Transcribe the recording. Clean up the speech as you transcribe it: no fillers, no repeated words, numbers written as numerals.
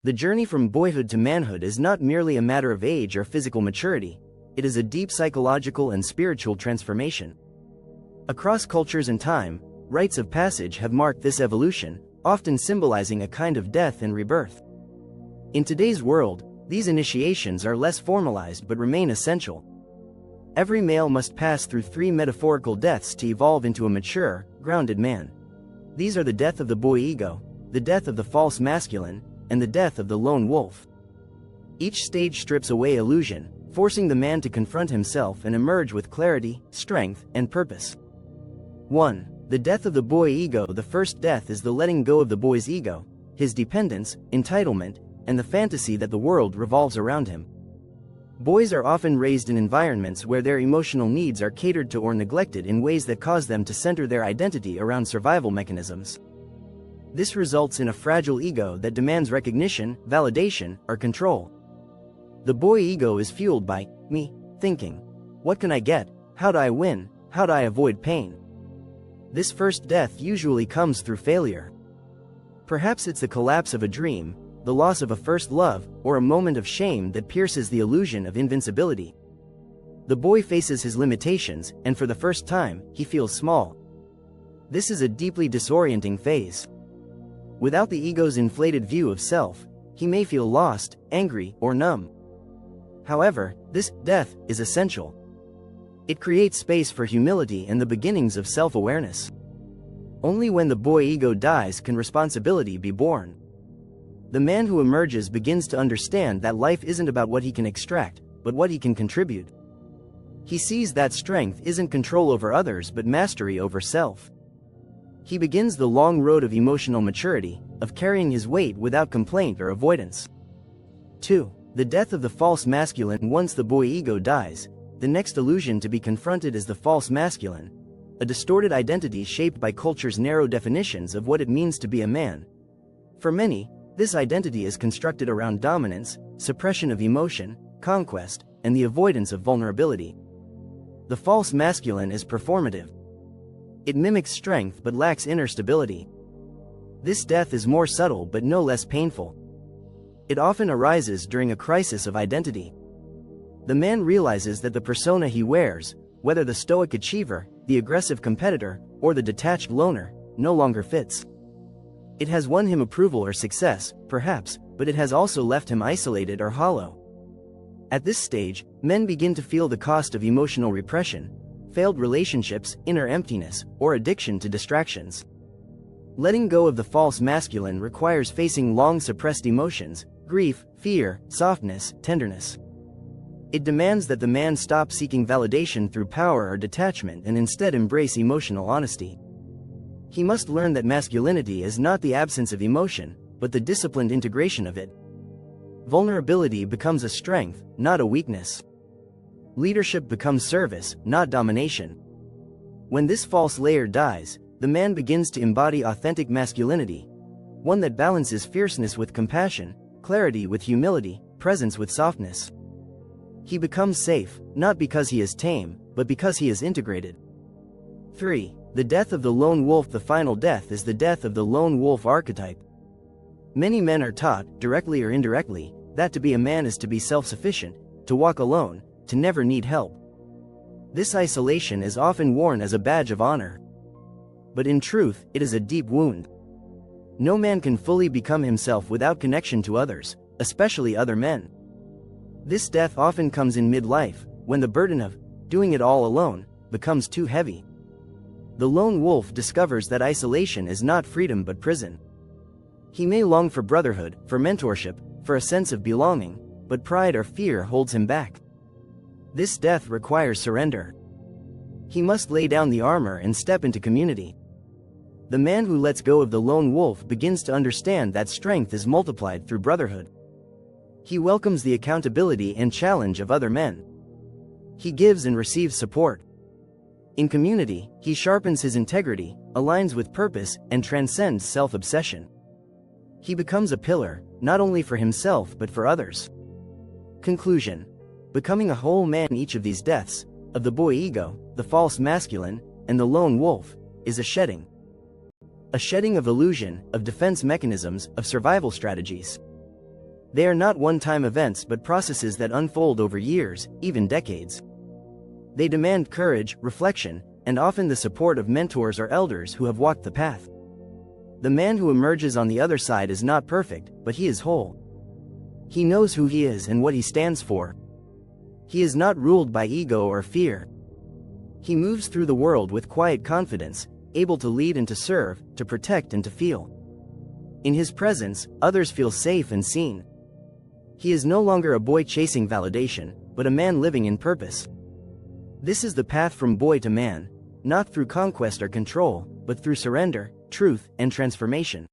The journey from boyhood to manhood is not merely a matter of age or physical maturity, it is a deep psychological and spiritual transformation. Across cultures and time, rites of passage have marked this evolution, often symbolizing a kind of death and rebirth. In today's world, these initiations are less formalized but remain essential. Every male must pass through 3 metaphorical deaths to evolve into a mature, grounded man. These are the death of the boy ego, the death of the false masculine, and the death of the lone wolf. Each stage strips away illusion, forcing the man to confront himself and emerge with clarity, strength, and purpose. 1. The death of the boy ego. The first death is the letting go of the boy's ego, his dependence, entitlement, and the fantasy that the world revolves around him. Boys are often raised in environments where their emotional needs are catered to or neglected in ways that cause them to center their identity around survival mechanisms. This results in a fragile ego that demands recognition, validation, or control. The boy ego is fueled by me thinking. What can I get? How do I win? How do I avoid pain? This first death usually comes through failure. Perhaps it's the collapse of a dream, the loss of a first love, or a moment of shame that pierces the illusion of invincibility. The boy faces his limitations, and for the first time, he feels small. This is a deeply disorienting phase. Without the ego's inflated view of self, he may feel lost, angry, or numb. However, this death is essential. It creates space for humility and the beginnings of self-awareness. Only when the boy ego dies can responsibility be born. The man who emerges begins to understand that life isn't about what he can extract, but what he can contribute. He sees that strength isn't control over others but mastery over self. He begins the long road of emotional maturity, of carrying his weight without complaint or avoidance. 2. The death of the false masculine. Once the boy ego dies, the next illusion to be confronted is the false masculine, a distorted identity shaped by culture's narrow definitions of what it means to be a man. For many, this identity is constructed around dominance, suppression of emotion, conquest, and the avoidance of vulnerability. The false masculine is performative. It mimics strength but lacks inner stability. This death is more subtle but no less painful. It often arises during a crisis of identity. The man realizes that the persona he wears, whether the stoic achiever, the aggressive competitor, or the detached loner, no longer fits. It has won him approval or success, perhaps, but it has also left him isolated or hollow. At this stage, men begin to feel the cost of emotional repression, failed relationships, inner emptiness, or addiction to distractions. Letting go of the false masculine requires facing long-suppressed emotions, grief, fear, softness, tenderness. It demands that the man stop seeking validation through power or detachment and instead embrace emotional honesty. He must learn that masculinity is not the absence of emotion, but the disciplined integration of it. Vulnerability becomes a strength, not a weakness. Leadership becomes service, not domination. When this false layer dies, the man begins to embody authentic masculinity, one that balances fierceness with compassion, clarity with humility, presence with softness. He becomes safe, not because he is tame, but because he is integrated. 3. The death of the lone wolf. The final death is the death of the lone wolf archetype. Many men are taught, directly or indirectly, that to be a man is to be self-sufficient, to walk alone, to never need help. This isolation is often worn as a badge of honor. But in truth, it is a deep wound. No man can fully become himself without connection to others, especially other men. This death often comes in midlife, when the burden of doing it all alone becomes too heavy. The lone wolf discovers that isolation is not freedom but prison. He may long for brotherhood, for mentorship, for a sense of belonging, but pride or fear holds him back. This death requires surrender. He must lay down the armor and step into community. The man who lets go of the lone wolf begins to understand that strength is multiplied through brotherhood. He welcomes the accountability and challenge of other men. He gives and receives support. In community, he sharpens his integrity, aligns with purpose, and transcends self-obsession. He becomes a pillar, not only for himself but for others. Conclusion. Becoming a whole man. Each of these deaths, of the boy ego, the false masculine, and the lone wolf, is a shedding. A shedding of illusion, of defense mechanisms, of survival strategies. They are not one-time events but processes that unfold over years, even decades. They demand courage, reflection, and often the support of mentors or elders who have walked the path. The man who emerges on the other side is not perfect, but he is whole. He knows who he is and what he stands for. He is not ruled by ego or fear. He moves through the world with quiet confidence, able to lead and to serve, to protect and to feel. In his presence, others feel safe and seen. He is no longer a boy chasing validation, but a man living in purpose. This is the path from boy to man, not through conquest or control, but through surrender, truth, and transformation.